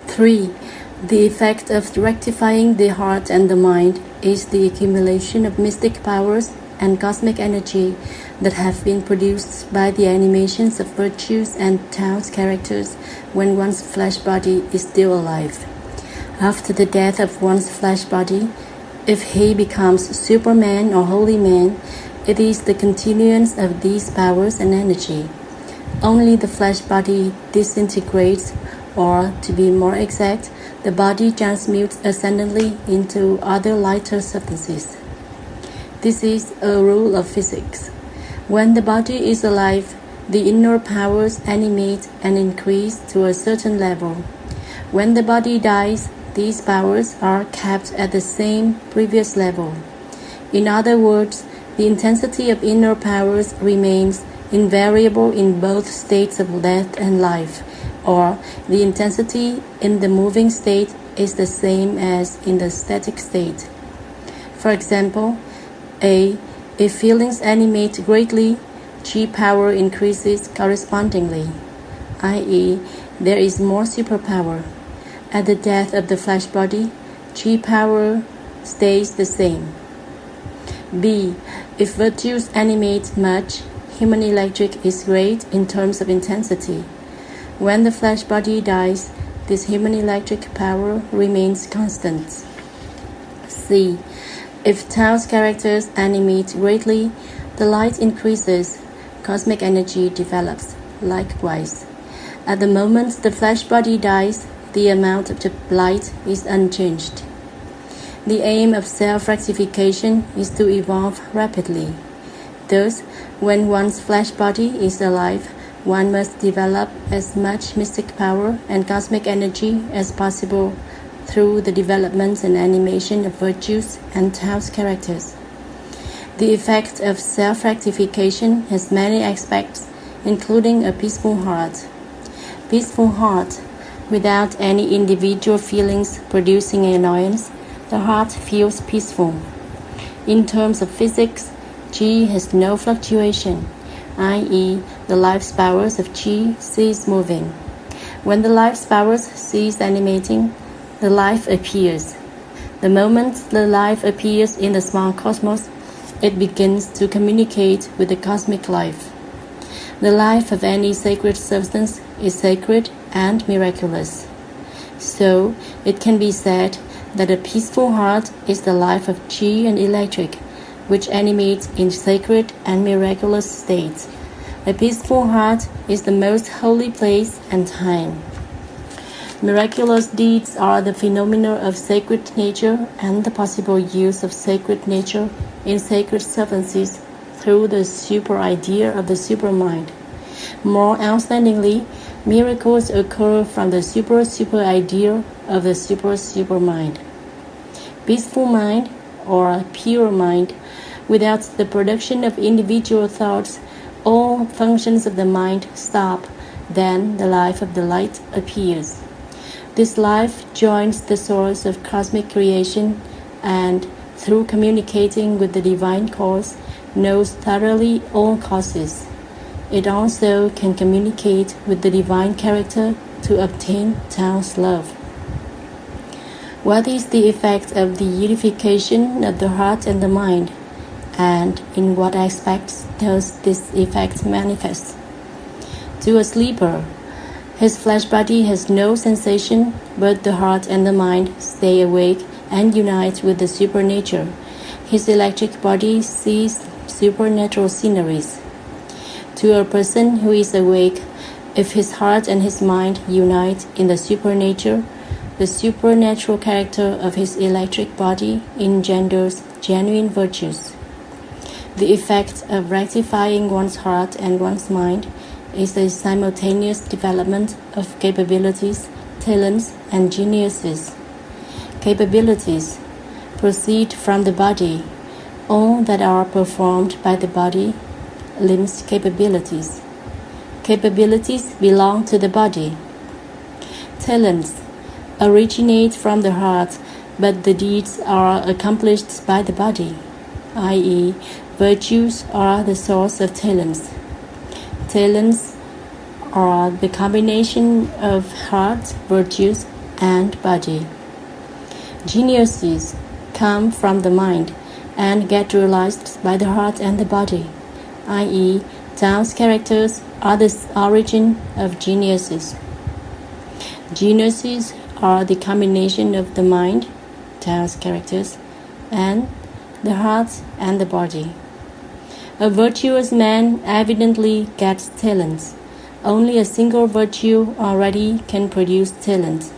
3. The effect of rectifying the heart and the mind is the accumulation of mystic powers and cosmic energy that have been produced by the animations of virtues and Tao's characters when one's flesh body is still alive. After the death of one's flesh body, if he becomes Superman or Holy Man, it is the continuance of these powers and energy. Only the flesh body disintegrates, or, to be more exact, the body transmutes ascendantly into other lighter substances. This is a rule of physics. When the body is alive, the inner powers animate and increase to a certain level. When the body dies, these powers are kept at the same previous level. In other words, the intensity of inner powers remains invariable in both states of death and life, or the intensity in the moving state is the same as in the static state. For example, if feelings animate greatly, chi power increases correspondingly, i.e., there is more superpower. At the death of the flesh body, chi power stays the same. B. If virtues animate much, human electric is great in terms of intensity. When the flesh body dies, this human electric power remains constant. C. If Tao's characters animate greatly, the light increases, cosmic energy develops. Likewise, at the moment the flesh body dies, the amount of the light is unchanged. The aim of self-rectification is to evolve rapidly. Thus, when one's flesh body is alive, one must develop as much mystic power and cosmic energy as possible through the development and animation of virtues and Tao's characters. The effect of self-rectification has many aspects, including a peaceful heart. Peaceful heart, without any individual feelings producing annoyance, the heart feels peaceful. In terms of physics, Qi has no fluctuation, i.e., the life's powers of Qi cease moving. When the life's powers cease animating, the life appears. The moment the life appears in the small cosmos, it begins to communicate with the cosmic life. The life of any sacred substance is sacred and miraculous. So, it can be said that a peaceful heart is the life of Qi and electric, which animates in sacred and miraculous states. A peaceful heart is the most holy place and time. Miraculous deeds are the phenomena of sacred nature and the possible use of sacred nature in sacred substances through the super idea of the supermind. More outstandingly, miracles occur from the super idea of the supermind. Peaceful mind, or pure mind, without the production of individual thoughts, all functions of the mind stop, then the life of the light appears. This life joins the source of cosmic creation and, through communicating with the divine cause, knows thoroughly all causes. It also can communicate with the divine character to obtain Tao's love. What is the effect of the unification of the heart and the mind, and in what aspects does this effect manifest? To a sleeper, his flesh body has no sensation, but the heart and the mind stay awake and unite with the supernature. His electric body sees supernatural sceneries. To a person who is awake, if his heart and his mind unite in the supernatural character of his electric body engenders genuine virtues. The effect of rectifying one's heart and one's mind is a simultaneous development of capabilities, talents, and geniuses. Capabilities proceed from the body. All that are performed by the body, limbs capabilities. Capabilities belong to the body. Talents originate from the heart, but the deeds are accomplished by the body, i.e., virtues are the source of talents. Talents are the combination of heart, virtues, and body. Geniuses come from the mind and get realized by the heart and the body, i.e., Tao's characters are the origin of geniuses. Geniuses are the combination of the mind, Tao's characters, and the heart and the body. A virtuous man evidently gets talents. Only a single virtue already can produce talent.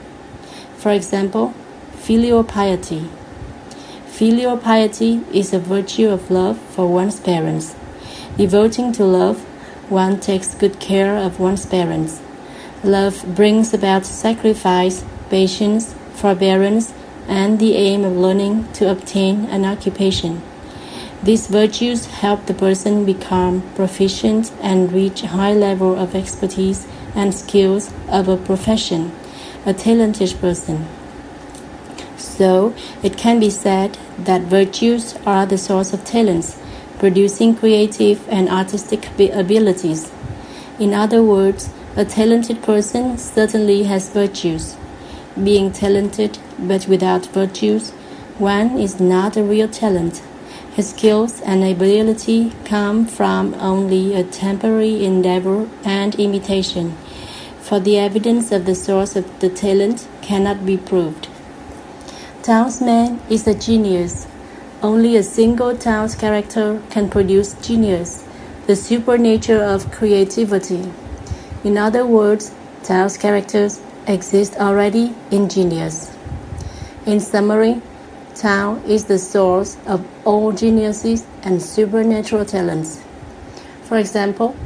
For example, filial piety. Filial piety is a virtue of love for one's parents. Devoting to love, one takes good care of one's parents. Love brings about sacrifice, patience, forbearance, and the aim of learning to obtain an occupation. These virtues help the person become proficient and reach a high level of expertise and skills of a profession, a talented person. So, it can be said that virtues are the source of talents, producing creative and artistic abilities. In other words, a talented person certainly has virtues. Being talented but without virtues, one is not a real talent. His skills and ability come from only a temporary endeavor and imitation, for the evidence of the source of the talent cannot be proved. Tao's man is a genius. Only a single Tao's character can produce genius, the supernature of creativity. In other words, Tao's characters exist already in genius. In summary, Tao is the source of all geniuses and supernatural talents. For example,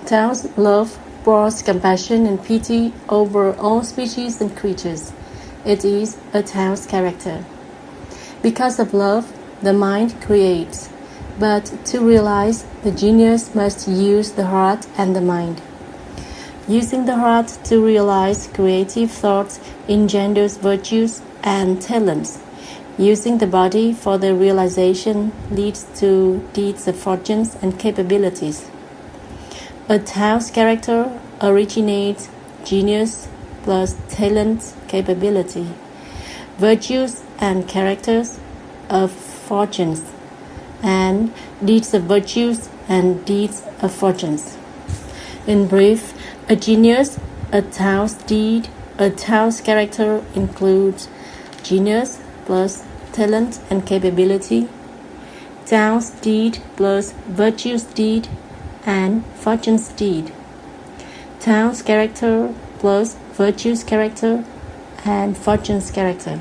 Tao's love pours compassion and pity over all species and creatures. It is a Tao's character. Because of love, the mind creates, but to realize, the genius must use the heart and the mind. Using the heart to realize creative thoughts engenders virtues and talents. Using the body for the realization leads to deeds of fortunes and capabilities. A Tao's character originates genius plus talent capability, virtues and characters of fortunes, and deeds of virtues and deeds of fortunes. In brief, a genius, a Tao's deed, a Tao's character includes genius plus talent and capability, Tao's deed plus virtue's deed, and fortune's deed. Tao's character plus virtue's character and fortune's character.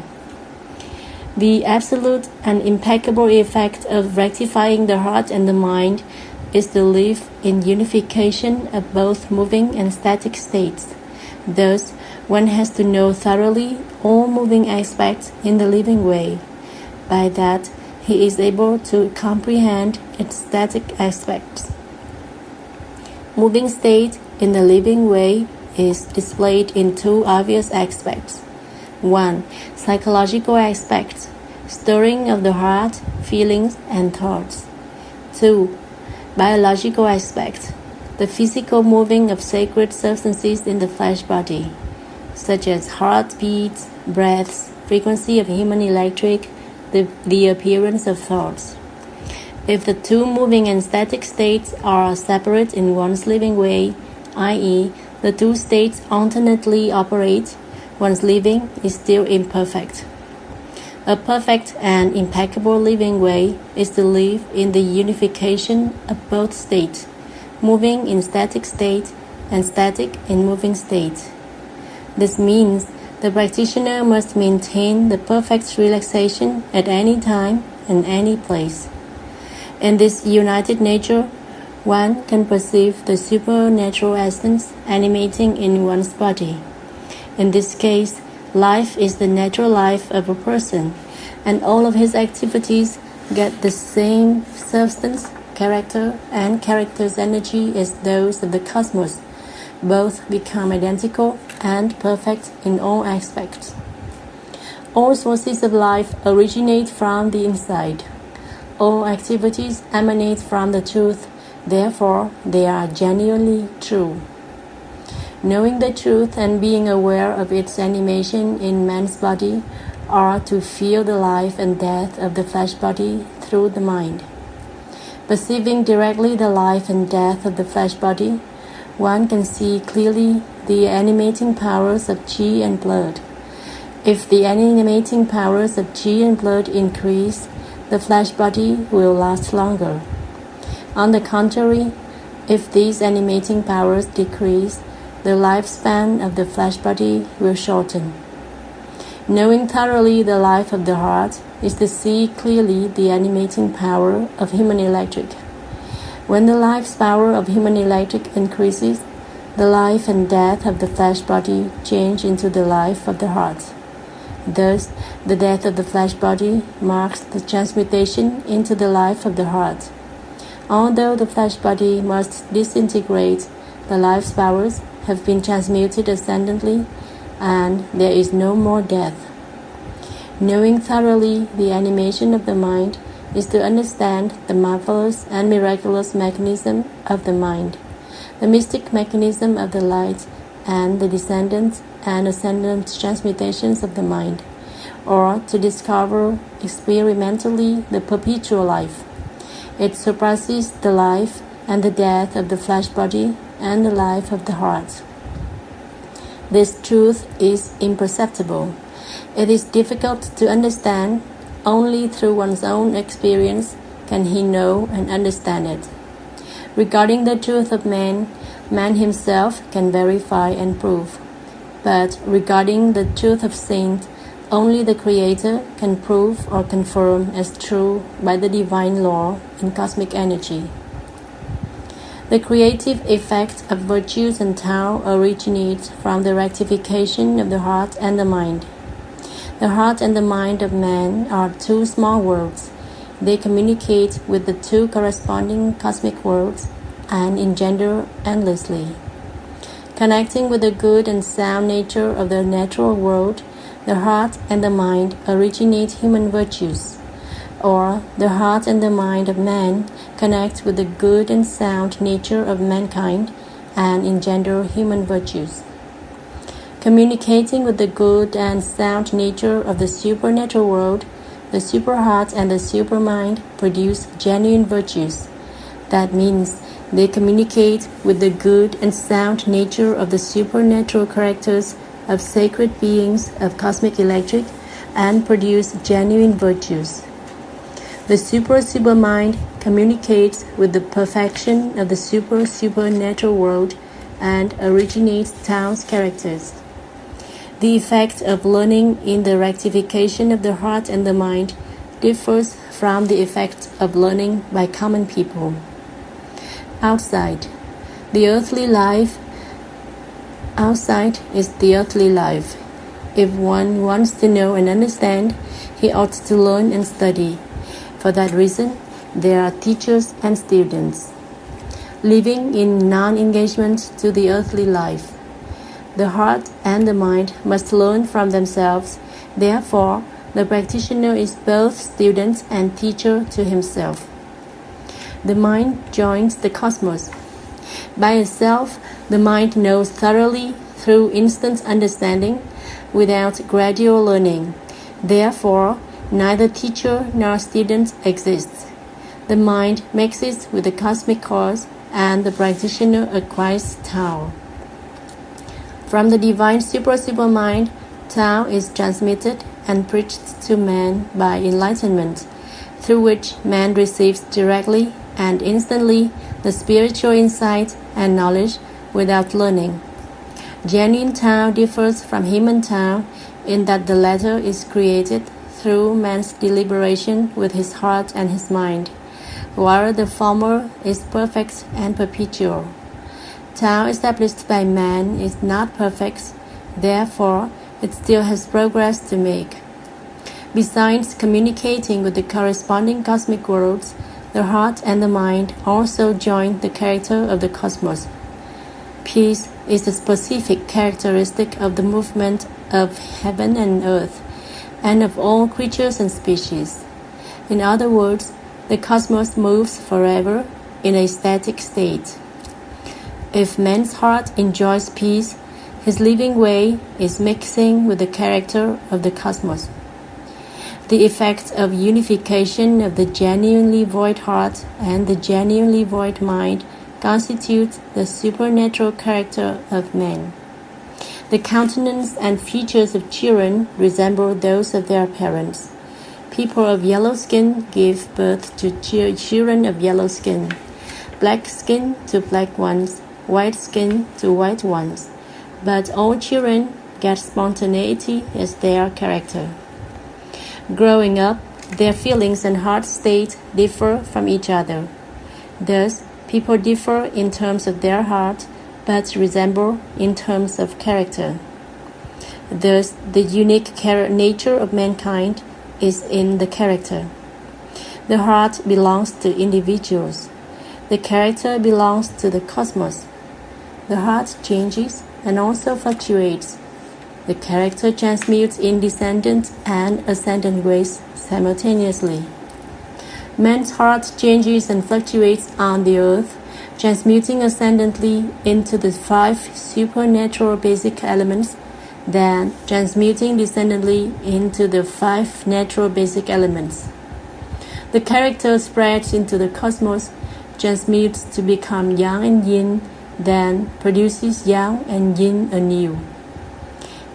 The absolute and impeccable effect of rectifying the heart and the mind is to live in unification of both moving and static states. Thus, one has to know thoroughly all moving aspects in the living way. By that, he is able to comprehend its static aspects. Moving state in the living way is displayed in two obvious aspects. 1. Psychological aspects, stirring of the heart, feelings, and thoughts. 2. Biological aspects, the physical moving of sacred substances in the flesh body, such as heartbeats, breaths, frequency of human electric, the appearance of thoughts. If the two moving and static states are separate in one's living way, i.e., the two states alternately operate, one's living is still imperfect. A perfect and impeccable living way is to live in the unification of both states, moving in static state and static in moving state. This means the practitioner must maintain the perfect relaxation at any time and any place. In this united nature, one can perceive the supernatural essence animating in one's body. In this case, life is the natural life of a person, and all of his activities get the same substance, character, and character's energy as those of the cosmos. Both become identical and perfect in all aspects. All sources of life originate from the inside. All activities emanate from the truth, therefore they are genuinely true. Knowing the truth and being aware of its animation in man's body are to feel the life and death of the flesh body through the mind. Perceiving directly the life and death of the flesh body, one can see clearly the animating powers of qi and blood. If the animating powers of qi and blood increase, the flesh body will last longer. On the contrary, if these animating powers decrease, the lifespan of the flesh body will shorten. Knowing thoroughly the life of the heart is to see clearly the animating power of human electric. When the life's power of human electric increases, the life and death of the flesh body change into the life of the heart. Thus, the death of the flesh body marks the transmutation into the life of the heart. Although the flesh body must disintegrate, the life's powers have been transmuted ascendantly, and there is no more death. Knowing thoroughly the animation of the mind is to understand the marvelous and miraculous mechanism of the mind, the mystic mechanism of the light, and the descendant and ascendant transmutations of the mind, or to discover experimentally the perpetual life. It surpasses the life and the death of the flesh body and the life of the heart. This truth is imperceptible. It is difficult to understand. Only through one's own experience can he know and understand it. Regarding the truth of man, man himself can verify and prove. But regarding the truth of saint, only the Creator can prove or confirm as true by the divine law and cosmic energy. The creative effect of virtues and Tao originates from the rectification of the heart and the mind. The heart and the mind of man are two small worlds. They communicate with the two corresponding cosmic worlds and engender endlessly. Connecting with the good and sound nature of the natural world, the heart and the mind originate human virtues, or the heart and the mind of man connect with the good and sound nature of mankind and engender human virtues. Communicating with the good and sound nature of the supernatural world, the superheart and the supermind produce genuine virtues. That means they communicate with the good and sound nature of the supernatural characters of sacred beings of cosmic electric and produce genuine virtues. The supermind communicates with the perfection of the supernatural world and originates Tao's characters. The effect of learning in the rectification of the heart and the mind differs from the effect of learning by common people. Outside is the earthly life. If one wants to know and understand, he ought to learn and study. For that reason, there are teachers and students. Living in non-engagement to the earthly life, the heart and the mind must learn from themselves. Therefore, the practitioner is both student and teacher to himself. The mind joins the cosmos. By itself, the mind knows thoroughly through instant understanding without gradual learning. Therefore, neither teacher nor student exists. The mind mixes with the cosmic cause and the practitioner acquires Tao. From the divine super mind, Tao is transmitted and preached to man by enlightenment, through which man receives directly and instantly the spiritual insight and knowledge without learning. Genuine Tao differs from human Tao in that the latter is created through man's deliberation with his heart and his mind, while the former is perfect and perpetual. Tao established by man is not perfect, therefore it still has progress to make. Besides communicating with the corresponding cosmic worlds, the heart and the mind also join the character of the cosmos. Peace is a specific characteristic of the movement of heaven and earth, and of all creatures and species. In other words, the cosmos moves forever in a static state. If man's heart enjoys peace, his living way is mixing with the character of the cosmos. The effect of unification of the genuinely void heart and the genuinely void mind constitutes the supernatural character of man. The countenance and features of children resemble those of their parents. People of yellow skin give birth to children of yellow skin, black skin to black ones, white skin to white ones, but all children get spontaneity as their character. Growing up, their feelings and heart state differ from each other. Thus, people differ in terms of their heart, but resemble in terms of character. Thus, the unique nature of mankind is in the character. The heart belongs to individuals. The character belongs to the cosmos. The heart changes and also fluctuates. The character transmutes in descendant and ascendant ways simultaneously. Man's heart changes and fluctuates on the earth, transmuting ascendantly into the 5 supernatural basic elements, then transmuting descendantly into the 5 natural basic elements. The character spreads into the cosmos, transmutes to become yang and yin, then produces yang and yin anew.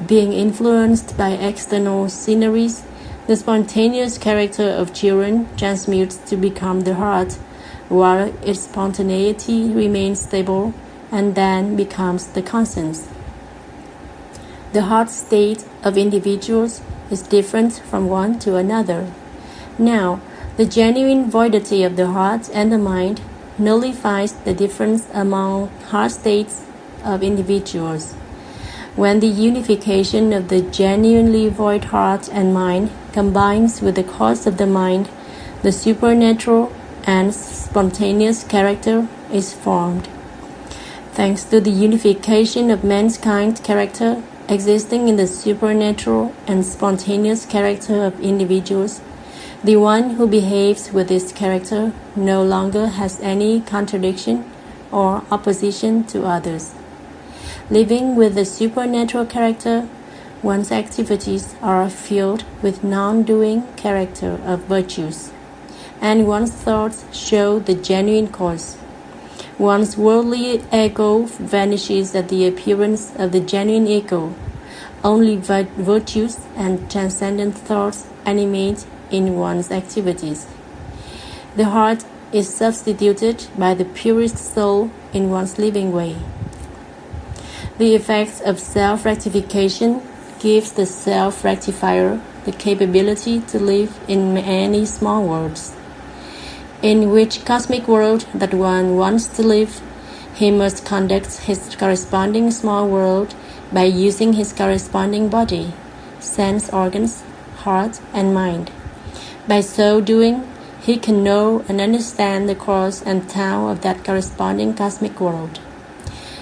Being influenced by external sceneries, the spontaneous character of children transmutes to become the heart, while its spontaneity remains stable and then becomes the conscience. The heart state of individuals is different from one to another. Now, the genuine voidity of the heart and the mind nullifies the difference among heart states of individuals. When the unification of the genuinely void heart and mind combines with the cause of the mind, the supernatural and spontaneous character is formed. Thanks to the unification of mankind's character existing in the supernatural and spontaneous character of individuals, the one who behaves with this character no longer has any contradiction or opposition to others. Living with the supernatural character, one's activities are filled with non-doing character of virtues, and one's thoughts show the genuine cause. One's worldly ego vanishes at the appearance of the genuine ego. Only virtues and transcendent thoughts animate in one's activities. The heart is substituted by the purest soul in one's living way. The effect of self-rectification gives the self-rectifier the capability to live in any small worlds. In which cosmic world that one wants to live, he must conduct his corresponding small world by using his corresponding body, sense organs, heart, and mind. By so doing, he can know and understand the course and tao of that corresponding cosmic world.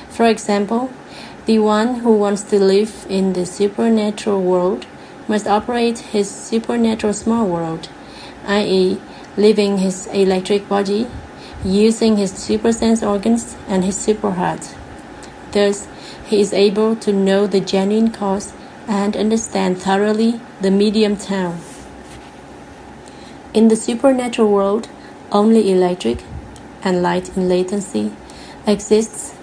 For example, the one who wants to live in the supernatural world must operate his supernatural small world, i.e., living his electric body, using his supersense organs and his super heart. Thus, he is able to know the genuine cause and understand thoroughly the medium tao. In the supernatural world, only electric and light in latency exists,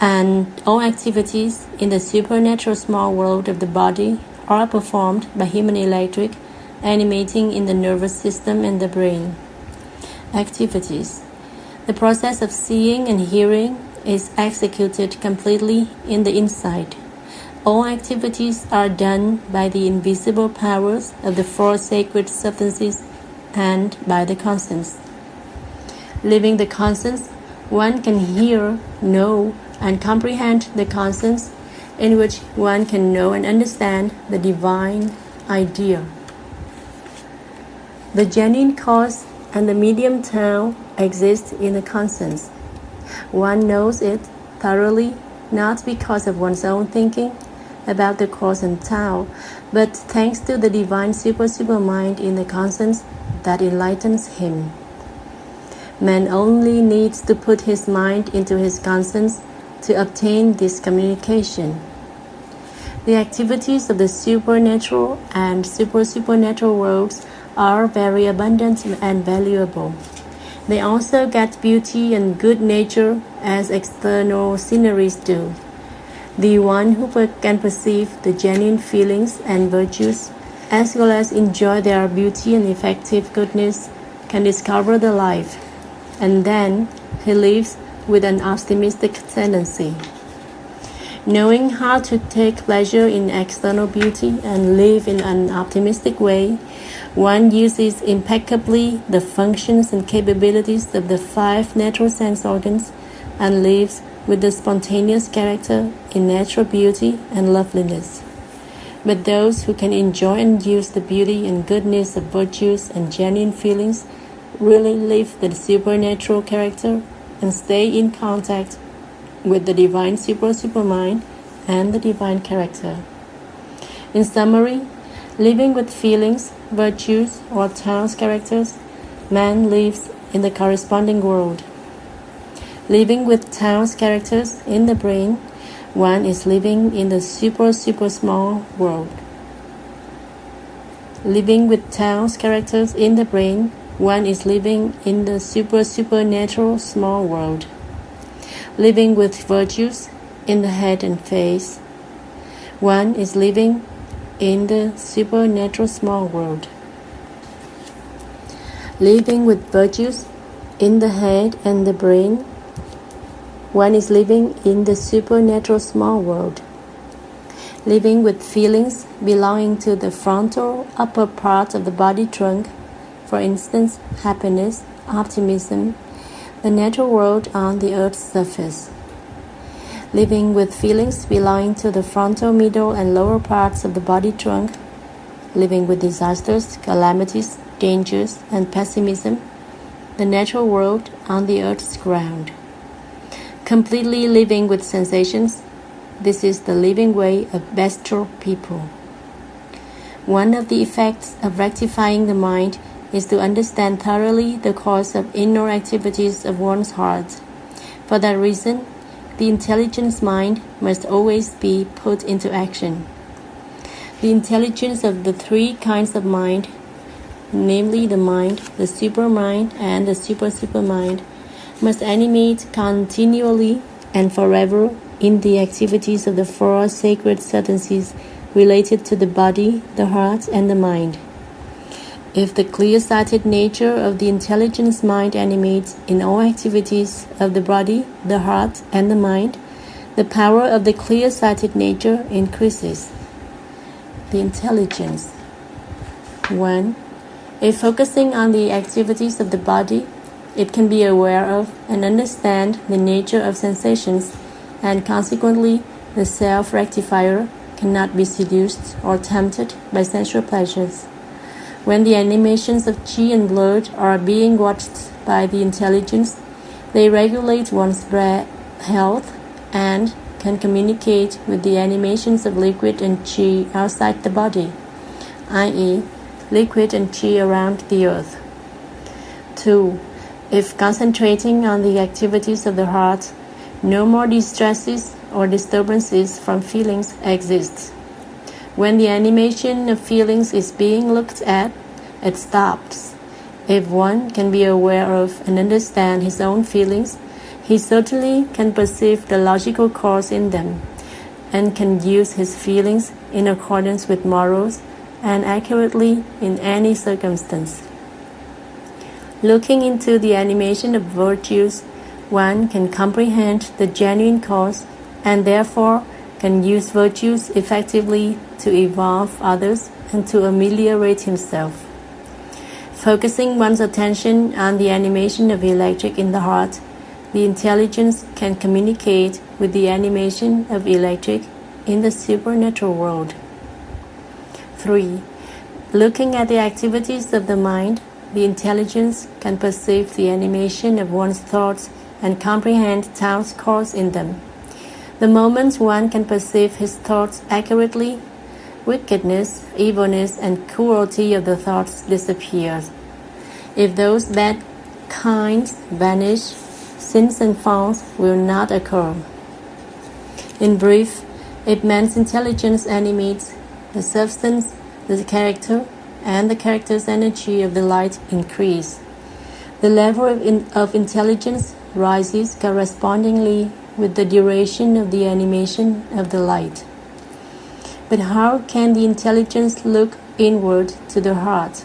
and all activities in the supernatural small world of the body are performed by human electric animating in the nervous system and the brain. Activities. The process of seeing and hearing is executed completely in the inside. All activities are done by the invisible powers of the 4 sacred substances and by the conscience. Living the conscience, one can hear, know, and comprehend the conscience, in which one can know and understand the divine idea. The genuine cause and the medium tao exist in the conscience. One knows it thoroughly, not because of one's own thinking about the cause and tao, but thanks to the divine super mind in the conscience that enlightens him. Man only needs to put his mind into his conscience to obtain this communication. The activities of the supernatural and supernatural worlds are very abundant and valuable. They also get beauty and good nature as external sceneries do. The one who can perceive the genuine feelings and virtues, as well as enjoy their beauty and effective goodness, can discover the life, and then he lives with an optimistic tendency. Knowing how to take pleasure in external beauty and live in an optimistic way, one uses impeccably the functions and capabilities of the 5 natural sense organs and lives with the spontaneous character in natural beauty and loveliness. But those who can enjoy and use the beauty and goodness of virtues and genuine feelings really live the supernatural character and stay in contact with the divine supermind and the divine character. In summary, living with feelings, virtues, or Tao's characters, man lives in the corresponding world. Living with Tao's characters in the brain, one is living in the super small world. Living with Tao's characters in the brain, one is living in the supernatural small world. Living with virtues in the head and face, one is living in the supernatural small world. Living with virtues in the head and the brain, one is living in the supernatural small world. Living with feelings belonging to the frontal upper part of the body trunk, for instance, happiness, optimism, the natural world on the earth's surface. Living with feelings belonging to the frontal, middle, and lower parts of the body trunk, living with disasters, calamities, dangers, and pessimism, the natural world on the earth's ground. Completely living with sensations, this is the living way of bestial people. One of the effects of rectifying the mind is to understand thoroughly the cause of inner activities of one's heart. For that reason, the intelligence mind must always be put into action. The intelligence of the 3 kinds of mind, namely the mind, the supermind, and the supermind, must animate continually and forever in the activities of the 4 sacred substances related to the body, the heart, and the mind. If the clear-sighted nature of the intelligence mind animates in all activities of the body, the heart, and the mind, the power of the clear-sighted nature increases. The intelligence. 1. If focusing on the activities of the body, it can be aware of and understand the nature of sensations, and consequently the self-rectifier cannot be seduced or tempted by sensual pleasures. When the animations of qi and blood are being watched by the intelligence, they regulate one's health and can communicate with the animations of liquid and qi outside the body, i.e., liquid and qi around the earth. 2. If concentrating on the activities of the heart, no more distresses or disturbances from feelings exist. When the animation of feelings is being looked at, it stops. If one can be aware of and understand his own feelings, he certainly can perceive the logical cause in them, and can use his feelings in accordance with morals and accurately in any circumstance. Looking into the animation of virtues, one can comprehend the genuine cause and therefore can use virtues effectively to evolve others and to ameliorate himself. Focusing one's attention on the animation of electric in the heart, the intelligence can communicate with the animation of electric in the supernatural world. 3. Looking at the activities of the mind, the intelligence can perceive the animation of one's thoughts and comprehend Tao's cause in them. The moment one can perceive his thoughts accurately, wickedness, evilness, and cruelty of the thoughts disappears. If those bad kinds vanish, sins and faults will not occur. In brief, if man's intelligence animates, the substance, the character, and the character's energy of the light increase. The level of intelligence rises correspondingly with the duration of the animation of the light. But how can the intelligence look inward to the heart?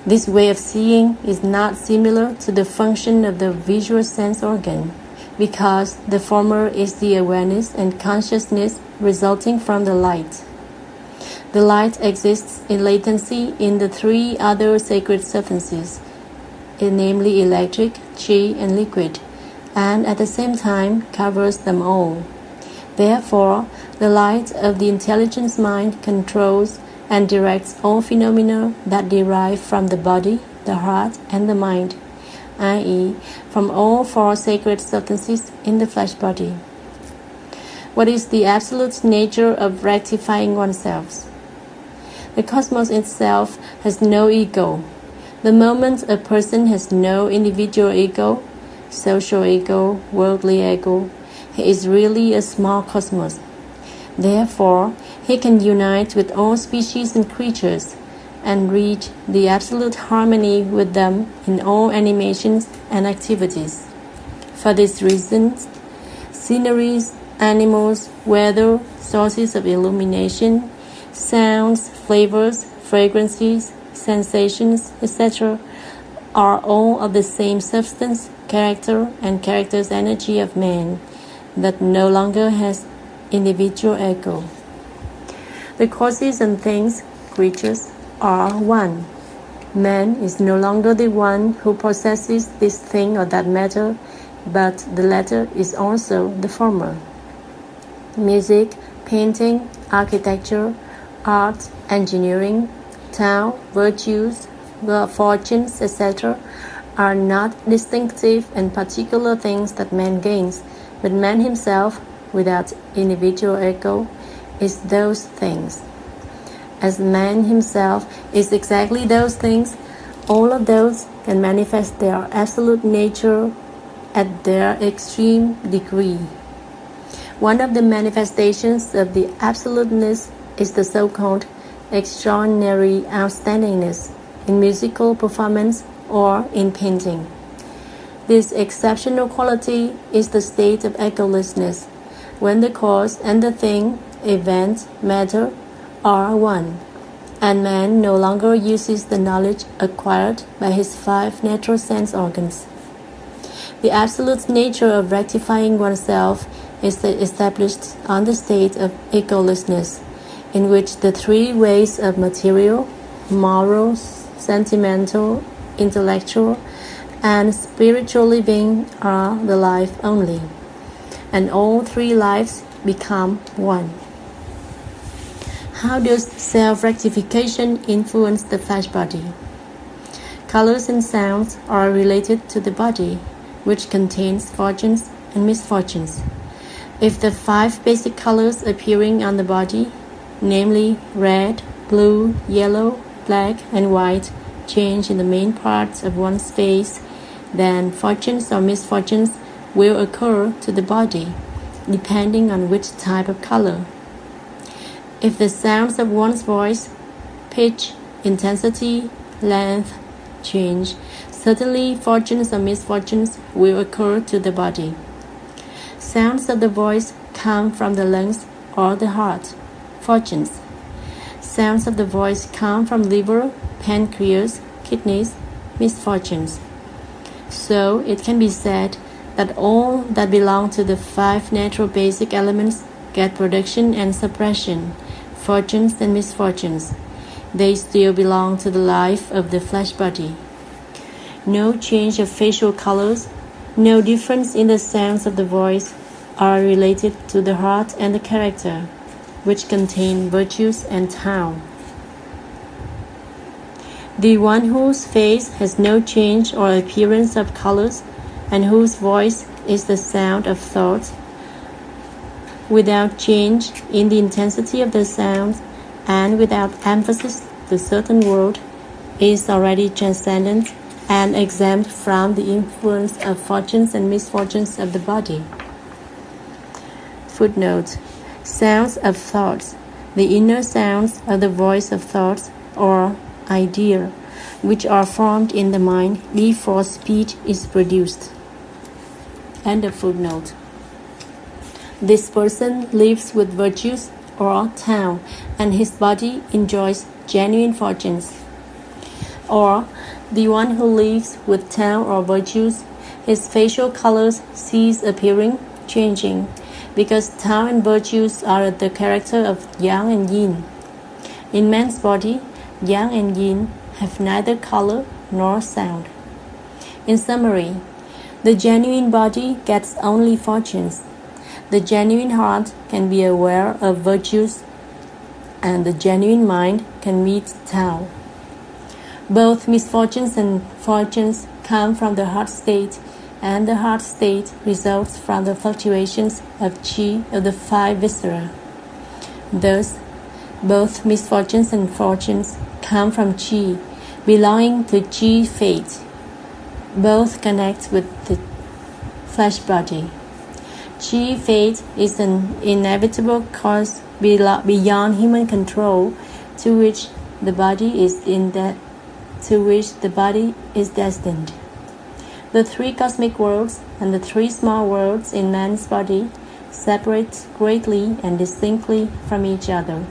This way of seeing is not similar to the function of the visual sense organ, because the former is the awareness and consciousness resulting from the light. The light exists in latency in the three other sacred substances, namely electric, qi, and liquid, and at the same time covers them all. Therefore, the light of the intelligence mind controls and directs all phenomena that derive from the body, the heart, and the mind, i.e., from all four sacred substances in the flesh body. What is the absolute nature of rectifying oneself? The cosmos itself has no ego. The moment a person has no individual ego, social ego, worldly ego, he is really a small cosmos. Therefore, he can unite with all species and creatures and reach the absolute harmony with them in all animations and activities. For this reason, sceneries, animals, weather, sources of illumination, sounds, flavors, fragrances, sensations, etc., are all of the same substance, character, and character's energy of man, that no longer has individual ego. The causes and things, creatures, are one. Man is no longer the one who possesses this thing or that matter, but the latter is also the former. Music, painting, architecture, art, engineering, town, virtues, fortunes, etc., are not distinctive and particular things that man gains, but man himself, without individual ego, is those things. As man himself is exactly those things, all of those can manifest their absolute nature at their extreme degree. One of the manifestations of the absoluteness is the so-called extraordinary outstandingness in musical performance or in painting. This exceptional quality is the state of egolessness, when the cause and the thing, event, matter, are one, and man no longer uses the knowledge acquired by his five natural sense organs. The absolute nature of rectifying oneself is established on the state of egolessness, in which the three ways of material, moral, sentimental, intellectual, and spiritual living are the life only, and all three lives become one. How does self-rectification influence the flesh body? Colors and sounds are related to the body, which contains fortunes and misfortunes. If the five basic colors appearing on the body, namely red, blue, yellow, black, and white, change in the main parts of one's face, then fortunes or misfortunes will occur to the body, depending on which type of color. If the sounds of one's voice, pitch, intensity, length change, certainly fortunes or misfortunes will occur to the body. Sounds of the voice come from the lungs or the heart, fortunes. Sounds of the voice come from liver, pancreas, kidneys, misfortunes. So it can be said that all that belong to the five natural basic elements get production and suppression, fortunes and misfortunes. They still belong to the life of the flesh body. No change of facial colors, no difference in the sounds of the voice are related to the heart and the character, which contain virtues and tao. The one whose face has no change or appearance of colors, and whose voice is the sound of thoughts, without change in the intensity of the sound, and without emphasis to certain word, is already transcendent and exempt from the influence of fortunes and misfortunes of the body. Footnote: sounds of thoughts, the inner sounds of the voice of thoughts or idea, which are formed in the mind before speech is produced. End of footnote. This person lives with virtues or Tao, and his body enjoys genuine fortunes. Or, the one who lives with Tao or virtues, his facial colors cease appearing, changing, because Tao and virtues are the character of Yang and Yin. In man's body, Yang and Yin have neither color nor sound. In summary, the genuine body gets only fortunes. The genuine heart can be aware of virtues, and the genuine mind can meet Tao. Both misfortunes and fortunes come from the heart state, and the heart state results from the fluctuations of qi of the five viscera. Thus, both misfortunes and fortunes come from qi, belonging to qi fate. Both connect with the flesh body. Qi fate is an inevitable cause beyond human control, to which the body is destined. The three cosmic worlds and the three small worlds in man's body separate greatly and distinctly from each other.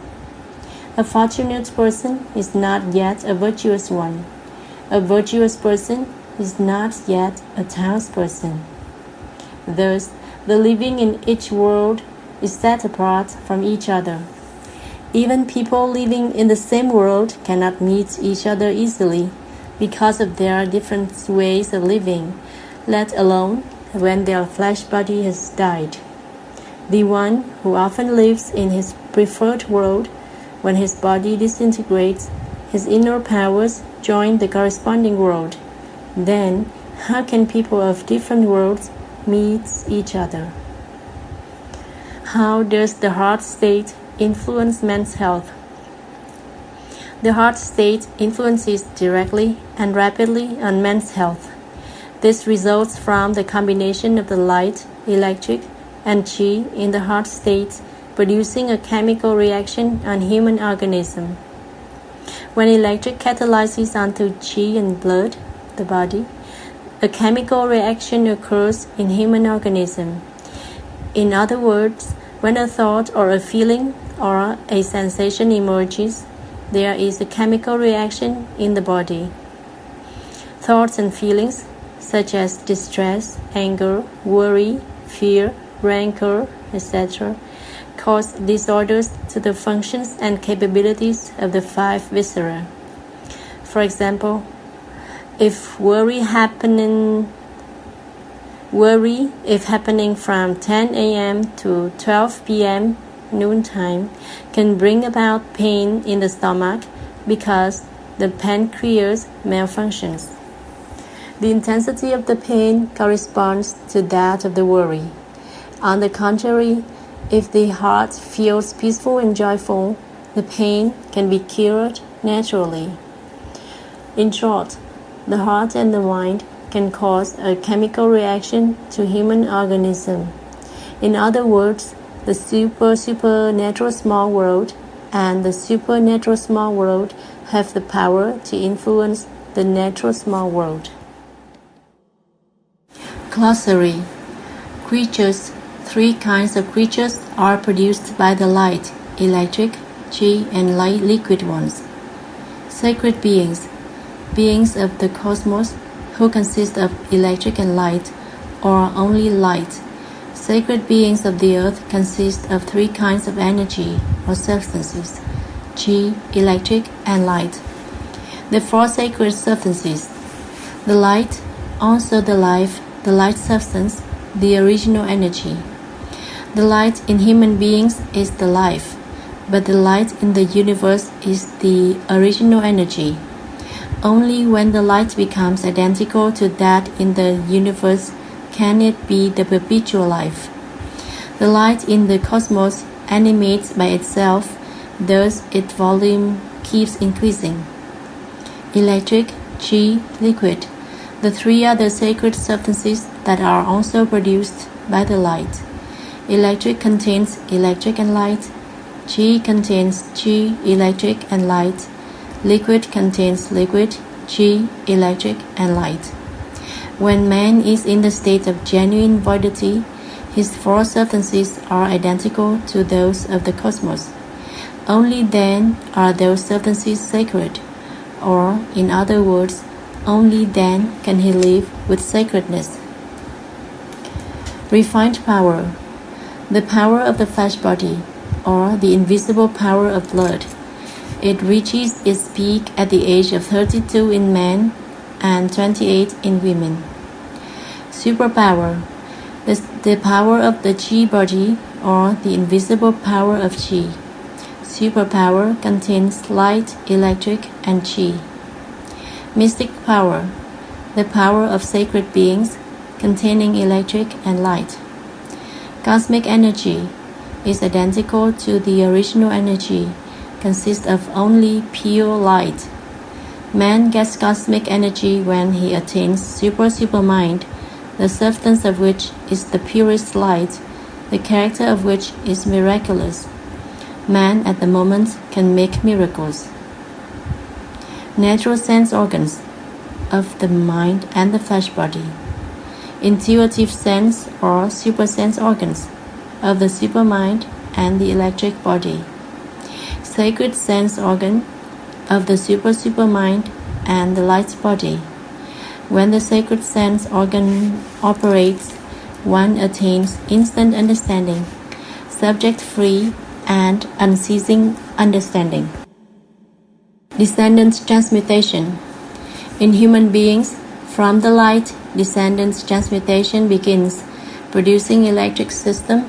A fortunate person is not yet a virtuous one. A virtuous person is not yet a Tao's person. Thus, the living in each world is set apart from each other. Even people living in the same world cannot meet each other easily because of their different ways of living, let alone when their flesh body has died. The one who often lives in his preferred world, when his body disintegrates, his inner powers join the corresponding world. Then, how can people of different worlds meet each other? How does the heart state influence man's health? The heart state influences directly and rapidly on man's health. This results from the combination of the light, electric, and qi in the heart state, producing a chemical reaction on human organism. When electric catalyzes onto qi and blood, the body, a chemical reaction occurs in human organism. In other words, when a thought or a feeling or a sensation emerges, there is a chemical reaction in the body. Thoughts and feelings, such as distress, anger, worry, fear, rancor, etc., cause disorders to the functions and capabilities of the five viscera. For example, if worry happening from 10 a.m. to 12 p.m. noontime can bring about pain in the stomach because the pancreas malfunctions. The intensity of the pain corresponds to that of the worry. On the contrary, if the heart feels peaceful and joyful, the pain can be cured naturally. In short, the heart and the mind can cause a chemical reaction to human organism. In other words, the supernatural small world and the supernatural small world have the power to influence the natural small world. Glossary. Creatures. Three kinds of creatures are produced by the light, electric, qi, and light liquid ones. Sacred beings. Beings of the cosmos who consist of electric and light, or only light. Sacred beings of the earth consist of three kinds of energy or substances, qi, electric, and light. The four sacred substances: the light, also the life, the light substance, the original energy. The light in human beings is the life, but the light in the universe is the original energy. Only when the light becomes identical to that in the universe can it be the perpetual life. The light in the cosmos animates by itself, thus its volume keeps increasing. Electric, qi, liquid, the three other sacred substances that are also produced by the light. Electric contains electric and light. Qi contains qi, electric and light. Liquid contains liquid, qi, electric and light. When man is in the state of genuine voidity, his four substances are identical to those of the cosmos. Only then are those substances sacred, or, in other words, only then can he live with sacredness. Refined power. The power of the flesh body, or the invisible power of blood. It reaches its peak at the age of 32 in men and 28 in women. Superpower. The power of the Qi body, or the invisible power of Qi. Superpower contains light, electric, and Qi. Mystic power. The power of sacred beings, containing electric and light. Cosmic energy is identical to the original energy, consists of only pure light. Man gets cosmic energy when he attains supermind, the substance of which is the purest light, the character of which is miraculous. Man at the moment can make miracles. Natural sense organs of the mind and the flesh body. Intuitive sense or supersense organs of the supermind and the electric body. Sacred sense organ of the supermind and the light body. When the sacred sense organ operates, one attains instant understanding, subject-free and unceasing understanding. Descendant transmutation. In human beings, from the light, descendant transmutation begins, producing electric system,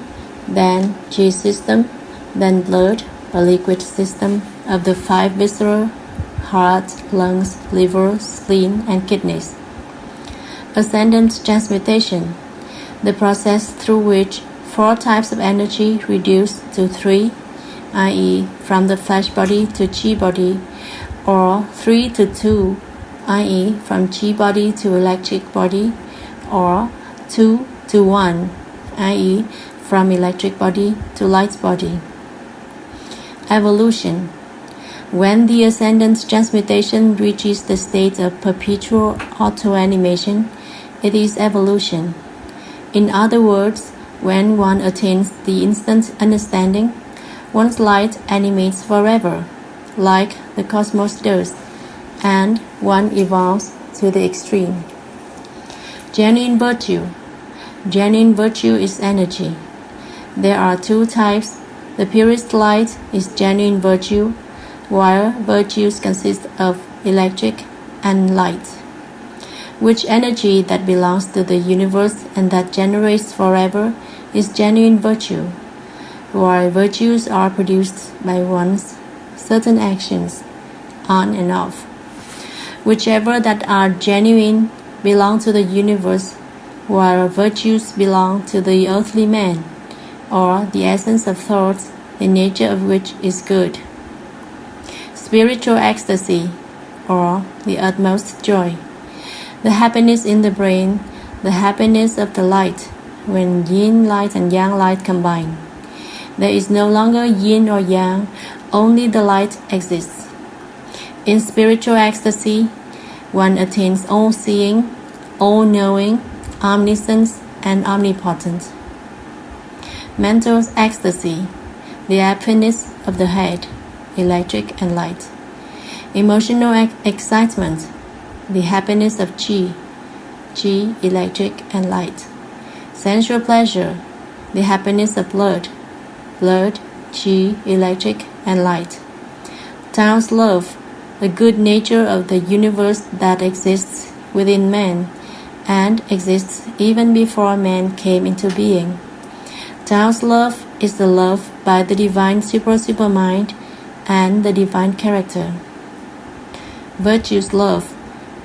then Qi system, then blood, a liquid system of the five viscera, heart, lungs, liver, spleen, and kidneys. Ascendant transmutation, the process through which four types of energy reduce to three, i.e. from the flesh body to Qi body, or 3 to 2, i.e. from Qi body to electric body, or 2 to 1, i.e. from electric body to light body. Evolution. When the ascendant transmutation reaches the state of perpetual auto-animation, it is evolution. In other words, when one attains the instant understanding, one's light animates forever, like the cosmos does, and one evolves to the extreme. Genuine virtue. Genuine virtue is energy. There are two types. The purest light is genuine virtue, while virtues consist of electric and light. Which energy that belongs to the universe and that generates forever is genuine virtue, while virtues are produced by one's certain actions, on and off. Whichever that are genuine belong to the universe, while virtues belong to the earthly man, or the essence of thoughts, the nature of which is good. Spiritual ecstasy, or the utmost joy. The happiness in the brain, the happiness of the light, when yin light and yang light combine. There is no longer yin or yang, only the light exists. In spiritual ecstasy, one attains all-seeing, all-knowing, omniscience, and omnipotent. Mental ecstasy, the happiness of the head, electric and light. Emotional excitement, the happiness of Qi, Qi, electric and light. Sensual pleasure, the happiness of blood, blood, Qi, electric and light. Tao's love, the good nature of the universe that exists within man and exists even before man came into being. Tao's love is the love by the divine supermind and the divine character. Virtue's love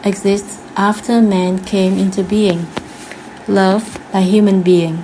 exists after man came into being, love by human being.